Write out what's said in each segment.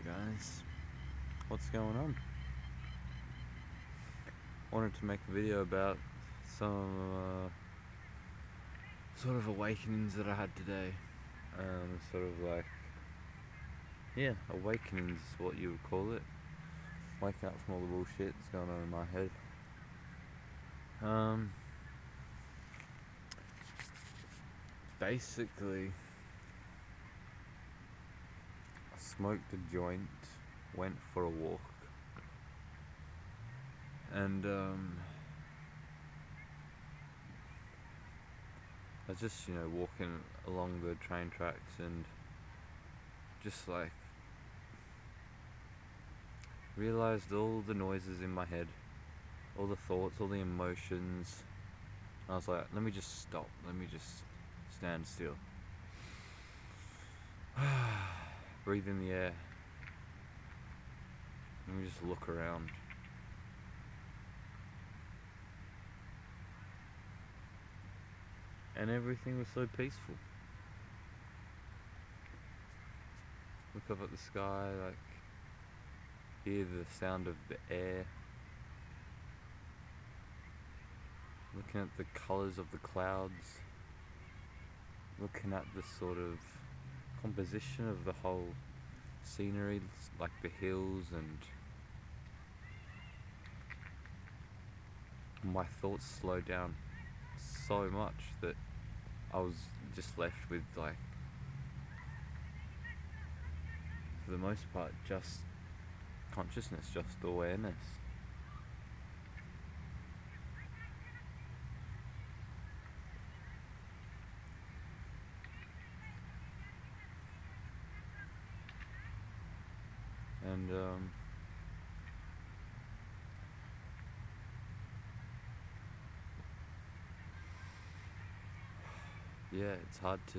Alright guys, what's going on? Wanted to make a video about some sort of awakenings that I had today. Sort of like, yeah, awakenings is what you would call it. Waking up from all the bullshit that's going on in my head. Basically, I smoked a joint, went for a walk, and I was just, walking along the train tracks and just like realized all the noises in my head, all the thoughts, all the emotions. I was like, let me just stop, let me just stand still. Breathe in the air. Let me just look around. And everything was so peaceful. Look up at the sky, like hear the sound of the air. Looking at the colours of the clouds. Looking at the sort of composition of the whole scenery, like the hills, and my thoughts slowed down so much that I was just left with, like, for the most part, just consciousness, just awareness. And yeah, it's hard to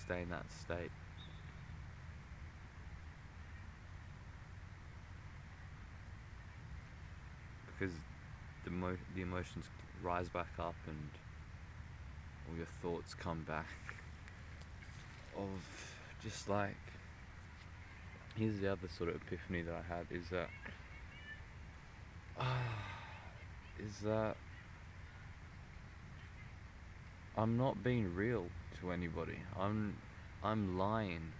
stay in that state. Because the emotions rise back up and all your thoughts come back of just like, here's the other sort of epiphany that I had, is that I'm not being real to anybody. I'm lying.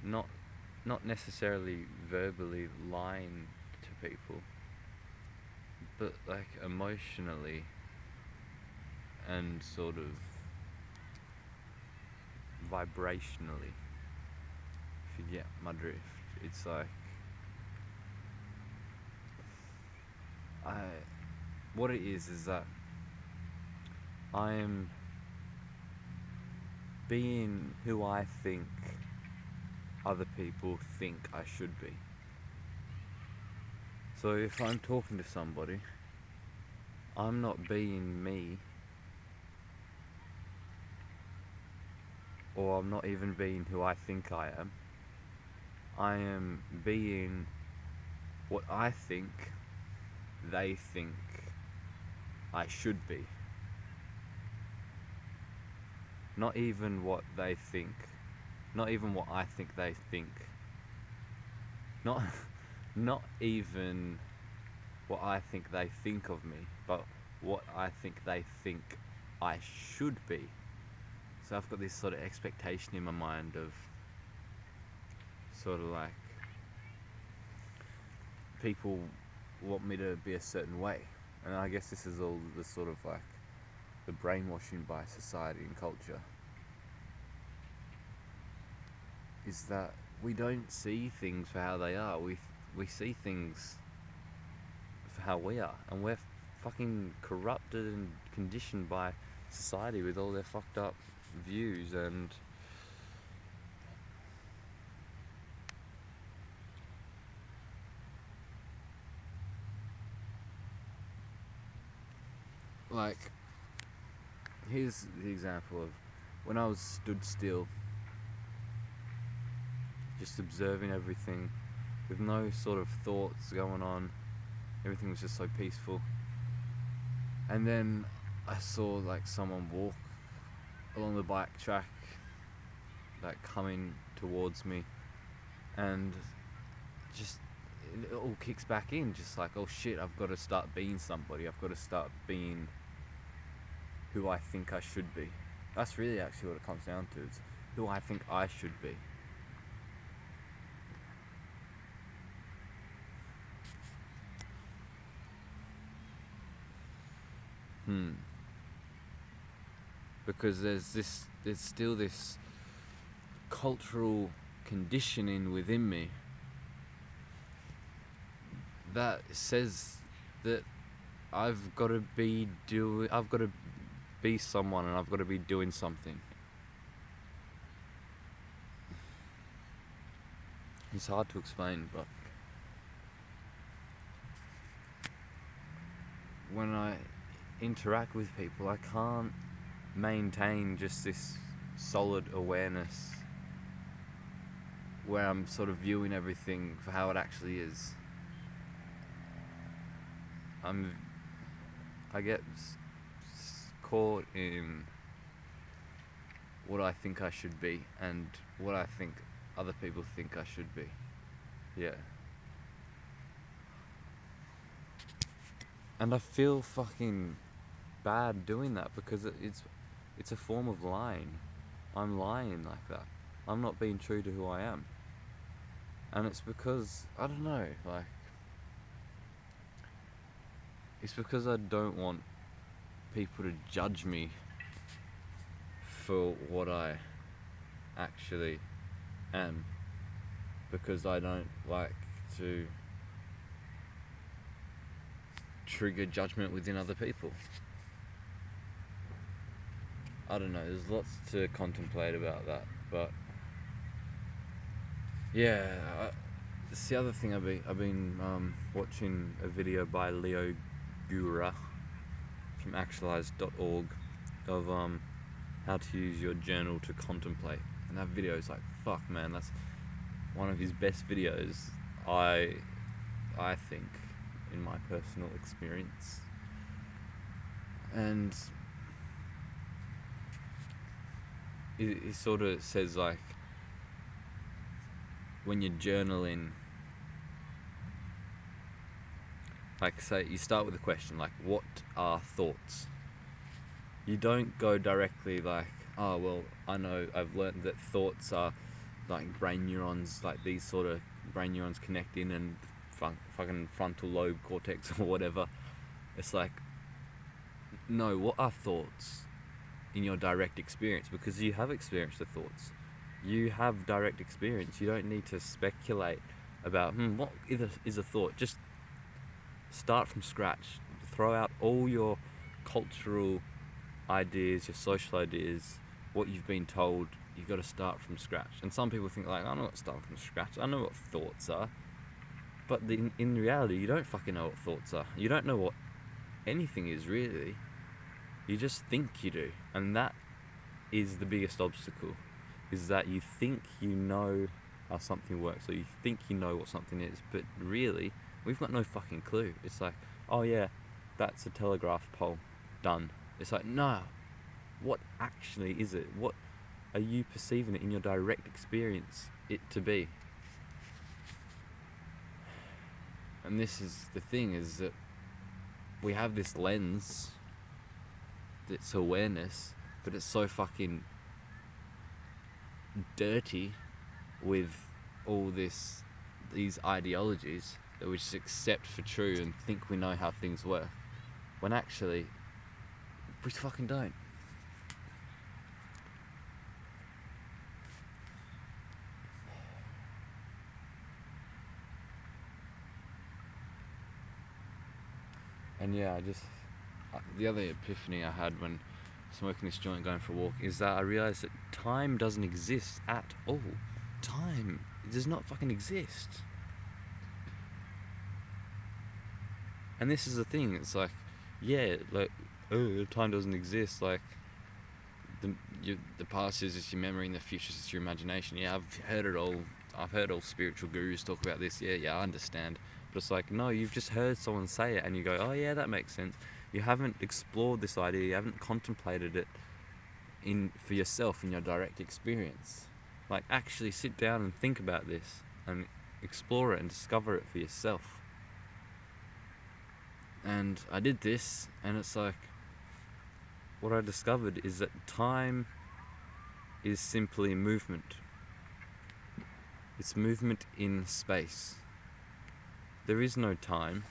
Not necessarily verbally lying to people, but like emotionally and sort of vibrationally, if you get my drift. It's like, what it is that I am being who I think other people think I should be. So if I'm talking to somebody, I'm not being me, or I'm not even being who I think I am. I am being what I think they think I should be. Not even what they think. Not even what I think they think. Not even what I think they think of me, but what I think they think I should be. So I've got this sort of expectation in my mind of sort of like, people want me to be a certain way. And I guess this is all the sort of like the brainwashing by society and culture, is that we don't see things for how they are. We see things for how we are, and we're fucking corrupted and conditioned by society with all their fucked up views. And like, here's the example of when I was stood still, just observing everything with no sort of thoughts going on. Everything was just so peaceful. And then I saw like someone walk along the bike track like coming towards me, and just it all kicks back in, just like, oh shit, I've got to start being somebody. I've got to start being who I think I should be. That's really actually what it comes down to. It's who I think I should be. Because there's still this cultural conditioning within me that says that I've got to be someone, and I've got to be doing something. It's hard to explain, but when I interact with people, I can't maintain just this solid awareness where I'm sort of viewing everything for how it actually is. I get caught in what I think I should be and what I think other people think I should be. Yeah. And I feel fucking bad doing that, because it's a form of lying. I'm lying like that. I'm not being true to who I am. And it's because, I don't know, like, it's because I don't want people to judge me for what I actually am, because I don't like to trigger judgment within other people. I don't know, there's lots to contemplate about that, but yeah, it's the other thing. I've been watching a video by Leo Gura from actualize.org of how to use your journal to contemplate, and that video is like, fuck man, that's one of his best videos, I think, in my personal experience. And he sort of says, like, when you're journaling, like, say you start with a question like, what are thoughts? You don't go directly like, oh well, I know, I've learned that thoughts are like brain neurons, like these sort of brain neurons connect in, and fucking frontal lobe cortex or whatever. It's like, no, what are thoughts in your direct experience? Because you have experienced the thoughts. You have direct experience. You don't need to speculate about what is a thought. Just start from scratch. Throw out all your cultural ideas, your social ideas, what you've been told. You've got to start from scratch. And some people think like, I know what starting from scratch. I know what thoughts are. But in reality, you don't fucking know what thoughts are. You don't know what anything is, really. You just think you do. And that is the biggest obstacle, is that you think you know how something works, or you think you know what something is, but really, we've got no fucking clue. It's like, oh yeah, that's a telegraph pole, done. It's like, no, what actually is it? What are you perceiving it in your direct experience it to be? And this is the thing, is that we have this lens that's awareness, but it's so fucking dirty with all these ideologies that we just accept for true and think we know how things work, when actually we fucking don't. And yeah, the other epiphany I had when smoking this joint, going for a walk, is that I realised that time doesn't exist at all. Time does not fucking exist. And this is the thing, it's like, yeah, like, oh, time doesn't exist, like, the past is just your memory and the future is just your imagination. Yeah, I've heard all spiritual gurus talk about this, yeah, I understand. But it's like, no, you've just heard someone say it and you go, oh yeah, that makes sense. You haven't explored this idea, you haven't contemplated it for yourself in your direct experience. Like, actually sit down and think about this and explore it and discover it for yourself. And I did this, and it's like, what I discovered is that time is simply movement. It's movement in space. There is no time.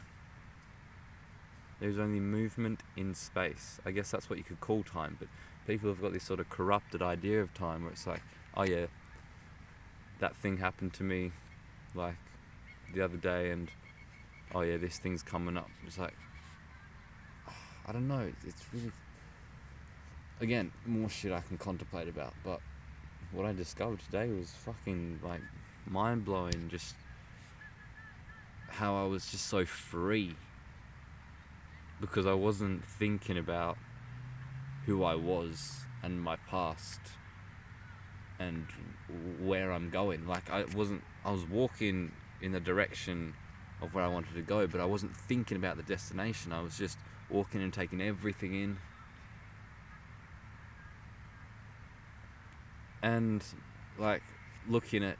There's only movement in space. I guess that's what you could call time, but people have got this sort of corrupted idea of time where it's like, oh yeah, that thing happened to me like the other day, and oh yeah, this thing's coming up. It's like, I don't know, it's really, again, more shit I can contemplate about, but what I discovered today was fucking like mind-blowing, just how I was just so free because I wasn't thinking about who I was and my past and where I'm going. Like, I was walking in the direction of where I wanted to go, but I wasn't thinking about the destination. I was just walking and taking everything in. And like looking at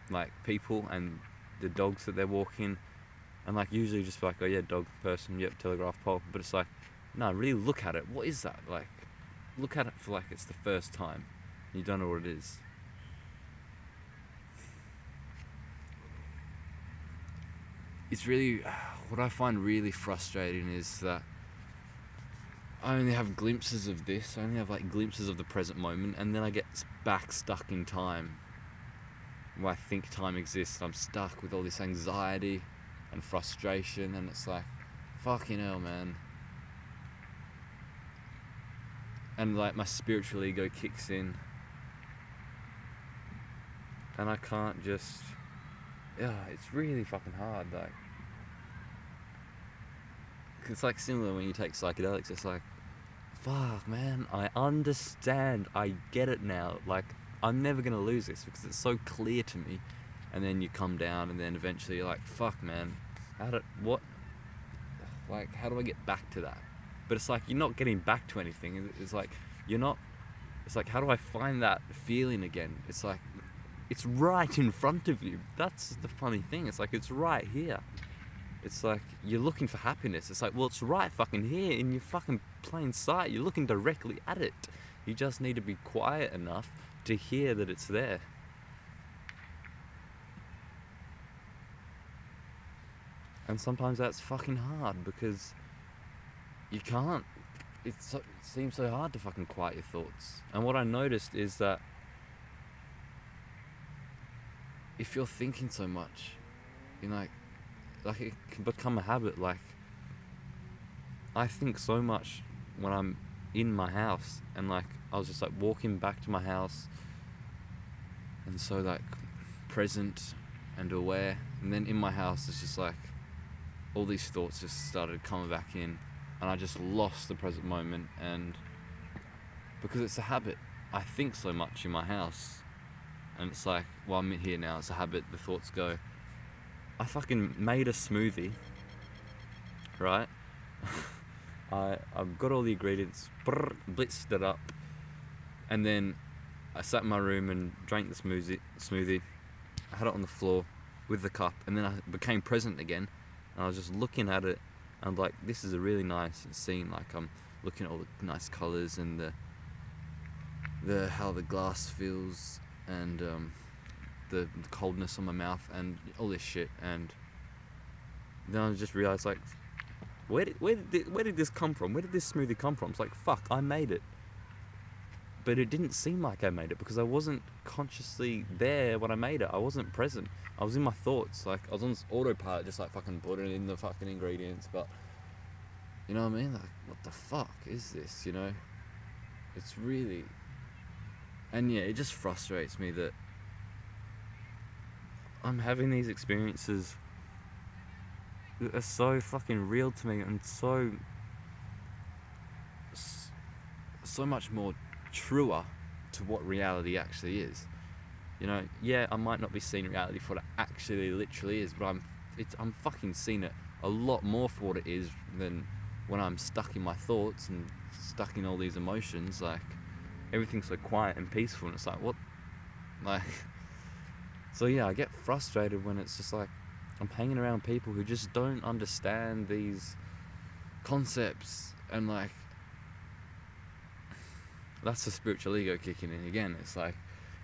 like people and the dogs that they're walking, and like usually just like, oh yeah, dog, person, yep, telegraph pole. But it's like, no, really look at it. What is that? Like, look at it for like it's the first time. You don't know what it is. It's really, what I find really frustrating is that I only have glimpses of this. I only have like glimpses of the present moment, and then I get back stuck in time where I think time exists. I'm stuck with all this anxiety and frustration, and it's like, fucking hell, man. And like my spiritual ego kicks in, and I can't just, yeah, it's really fucking hard. Like, it's like similar when you take psychedelics. It's like, fuck, man, I understand, I get it now. Like, I'm never gonna lose this because it's so clear to me. And then you come down, and then eventually you're like, fuck, man, how do I get back to that? But it's like, you're not getting back to anything. It's like, it's like, how do I find that feeling again? It's like, it's right in front of you. That's the funny thing. It's like, it's right here. It's like, you're looking for happiness. It's like, well, it's right fucking here in your fucking plain sight. You're looking directly at it. You just need to be quiet enough to hear that it's there. And sometimes that's fucking hard because you can't. It seems so hard to fucking quiet your thoughts. And what I noticed is that if you're thinking so much, you know, like it can become a habit. Like, I think so much when I'm in my house, and like I was just like walking back to my house, and so like present and aware, and then in my house it's just like all these thoughts just started coming back in, and I just lost the present moment. And because it's a habit, I think so much in my house, and it's like, well, I'm here now, it's a habit, the thoughts go. I fucking made a smoothie, right? I've got all the ingredients, blitzed it up, and then I sat in my room and drank the smoothie. I had it on the floor with the cup, and then I became present again, and I was just looking at it, and like, this is a really nice scene. Like, I'm looking at all the nice colours and the how the glass feels, and the coldness on my mouth and all this shit. And then I just realised, like, where did this come from? Where did this smoothie come from? It's like, fuck, I made it. But it didn't seem like I made it because I wasn't consciously there when I made it. I wasn't present. I was in my thoughts. Like, I was on autopilot, just like fucking putting in the fucking ingredients. But, you know what I mean? Like, what the fuck is this, you know? It's really... And yeah, it just frustrates me that I'm having these experiences that are so fucking real to me, and so much more truer to what reality actually is. You know, yeah, I might not be seeing reality for what it actually literally is, but I'm fucking seeing it a lot more for what it is than when I'm stuck in my thoughts and stuck in all these emotions. Like, everything's so quiet and peaceful, and it's like, what? Like, so yeah, I get frustrated when it's just like I'm hanging around people who just don't understand these concepts, and like that's the spiritual ego kicking in again. It's like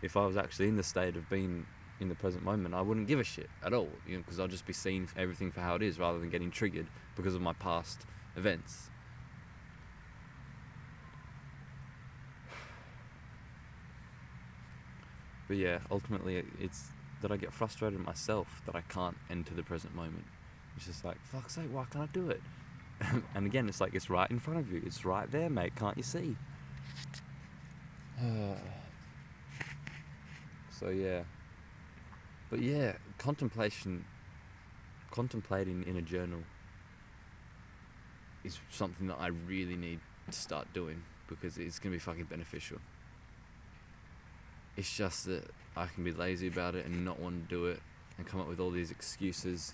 if I was actually in the state of being in the present moment, I wouldn't give a shit at all, you know, because I'll just be seeing everything for how it is rather than getting triggered because of my past events. But yeah, ultimately it's that I get frustrated myself that I can't enter the present moment. It's just like, fuck's sake, why can't I do it? And again, it's like, it's right in front of you. It's right there, mate. Can't you see? So yeah. But yeah, contemplating in a journal is something that I really need to start doing because it's going to be fucking beneficial. It's just that I can be lazy about it and not want to do it and come up with all these excuses.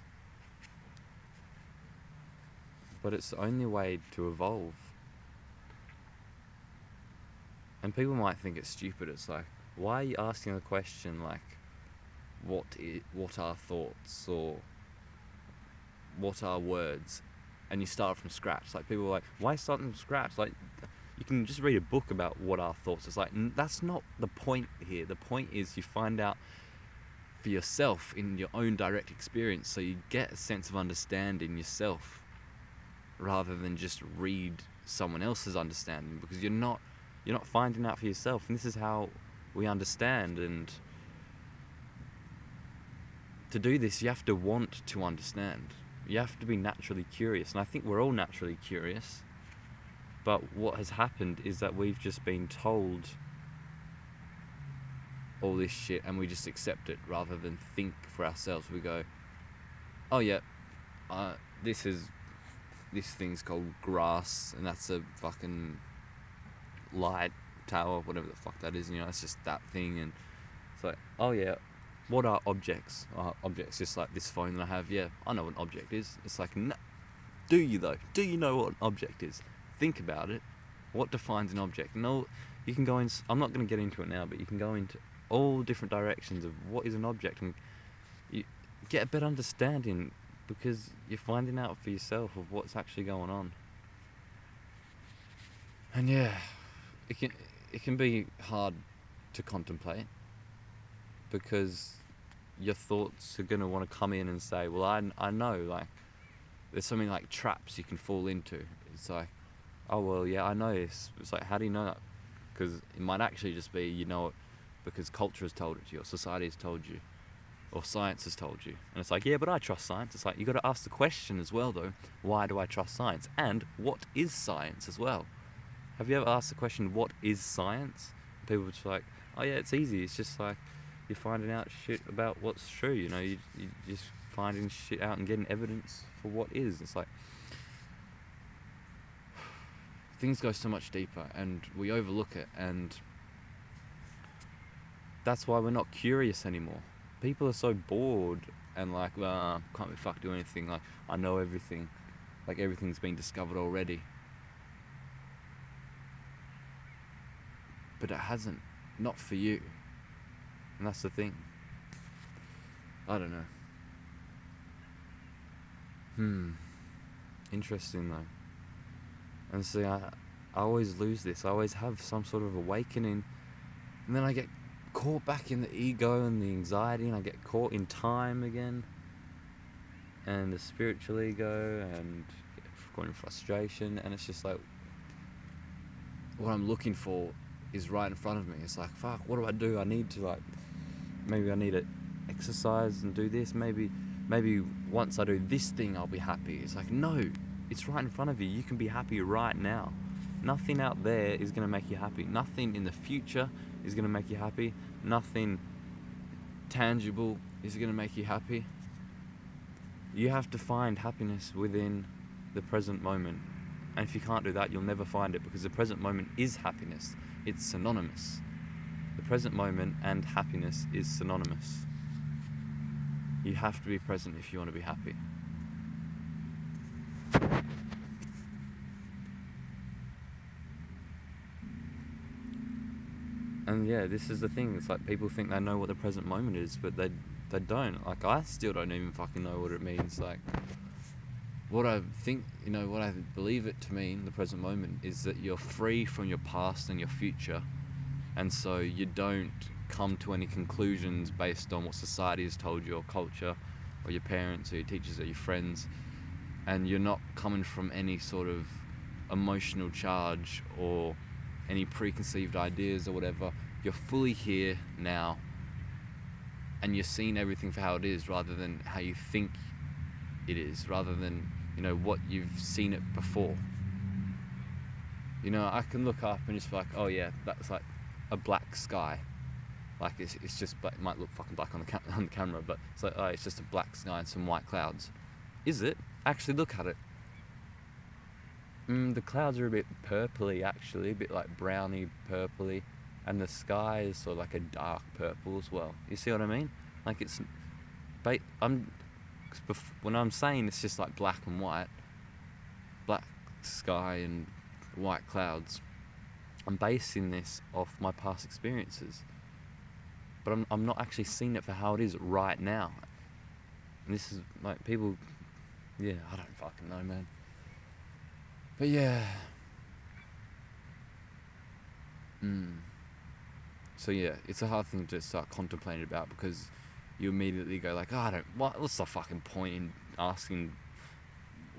But it's the only way to evolve. And people might think it's stupid. It's like, why are you asking a question like, what are thoughts, or what are words? And you start from scratch. Like, people are like, why start from scratch? Like, you can just read a book about what are thoughts. It's like, that's not the point here. The point is you find out for yourself in your own direct experience, so you get a sense of understanding yourself rather than just read someone else's understanding, because you're not finding out for yourself. And this is how we understand. And to do this, you have to want to understand. You have to be naturally curious. And I think we're all naturally curious. But what has happened is that we've just been told all this shit and we just accept it rather than think for ourselves. We go, oh yeah, this thing's called grass, and that's a fucking light tower, whatever the fuck that is, you know, it's just that thing. And it's like, oh yeah, what are objects? Objects just like this phone that I have. Yeah, I know what an object is. It's like, no, do you though? Do you know what an object is? Think about it. What defines an object? No, you can go in. I'm not going to get into it now, but you can go into all different directions of what is an object, and you get a better understanding because you're finding out for yourself of what's actually going on. And yeah, it can be hard to contemplate because your thoughts are going to want to come in and say, well, I know, like, there's something like traps you can fall into. It's like, oh, well, yeah, I know this. It's like, how do you know that? Because it might actually just be, you know it because culture has told it to you, or society has told you, or science has told you. And it's like, yeah, but I trust science. It's like, you got to ask the question as well, though, why do I trust science? And what is science as well? Have you ever asked the question, what is science? And people are just like, oh yeah, it's easy. It's just like, you're finding out shit about what's true, you know, you're just finding shit out and getting evidence for what is. It's like, things go so much deeper and we overlook it, and that's why we're not curious anymore. People are so bored and like, well, can't be fucked do anything, like, I know everything, like everything's been discovered already. But it hasn't, not for you. And that's the thing. I don't know. Interesting though. And see, I always lose this. I always have some sort of awakening, and then I get caught back in the ego and the anxiety, and I get caught in time again, and the spiritual ego, and caught in frustration. And it's just like, what I'm looking for is right in front of me. It's like, fuck, what do? I need to, like, maybe I need to exercise and do this. Maybe once I do this thing, I'll be happy. It's like, no, it's right in front of you. You can be happy right now. Nothing out there is going to make you happy. Nothing in the future is going to make you happy. Nothing tangible is going to make you happy. You have to find happiness within the present moment. And if you can't do that, you'll never find it, because the present moment is happiness. It's synonymous. The present moment and happiness is synonymous. You have to be present if you want to be happy. And yeah, this is the thing. It's like people think they know what the present moment is, but they don't. Like, I still don't even fucking know what it means. Like, what I think, what I believe it to mean, the present moment, is that you're free from your past and your future, and so you don't come to any conclusions based on what society has told you, or culture, or your parents, or your teachers, or your friends, and you're not coming from any sort of emotional charge or any preconceived ideas or whatever. You're fully here now, and you're seeing everything for how it is, rather than how you think it is, rather than what you've seen it before. I can look up and just be like, oh yeah, that's like a black sky. Like, it's just black. It might look fucking black on the camera, but it's like, oh, it's just a black sky and some white clouds. Is it? Actually, look at it. The clouds are a bit purpley, actually, a bit like browny purpley, and the sky is sort of like a dark purple as well. You see what I mean? Like, when I'm saying it's just like black and white, black sky and white clouds, I'm basing this off my past experiences, but I'm not actually seeing it for how it is right now. And this is like, people, yeah, I don't fucking know, man. But yeah. So yeah, it's a hard thing to start contemplating about, because you immediately go like, oh, what's the fucking point in asking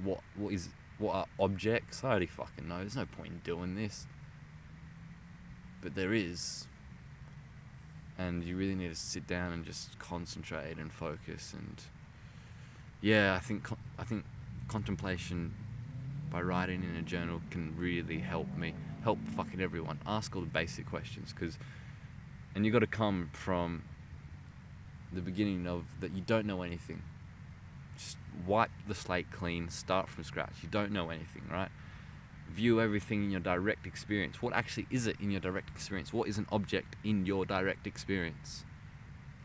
what are objects? I already fucking know. There's no point in doing this. But there is. And you really need to sit down and just concentrate and focus. And yeah, I think contemplation by writing in a journal can really help fucking everyone. Ask all the basic questions, and you got to come from the beginning of that you don't know anything. Just wipe the slate clean, start from scratch. You don't know anything, right? View everything in your direct experience. What actually is it in your direct experience? What is an object in your direct experience?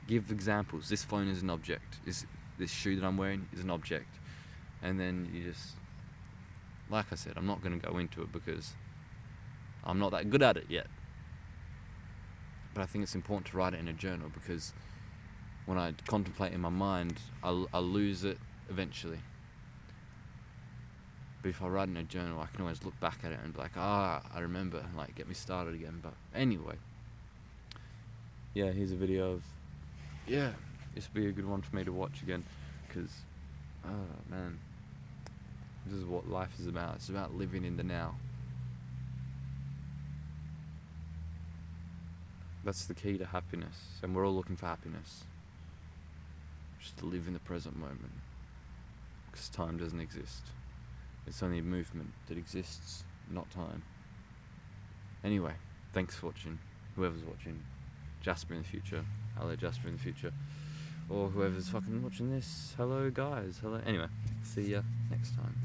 Give examples. This phone is an object. This shoe that I'm wearing is an object. And then you just, like I said, I'm not going to go into it because I'm not that good at it yet. But I think it's important to write it in a journal, because when I contemplate in my mind, I'll lose it eventually. But if I write in a journal, I can always look back at it and be like, I remember, and like get me started again. But anyway, yeah, here's a video of, yeah, this would be a good one for me to watch again, because, oh man, this is what life is about. It's about living in the now. That's the key to happiness, and we're all looking for happiness. Just to live in the present moment, because time doesn't exist. It's only a movement that exists, not time. Anyway, thanks for watching. Whoever's watching, Jasper in the future. Hello, Jasper in the future. Or whoever's fucking watching this. Hello, guys. Hello. Anyway, see ya next time.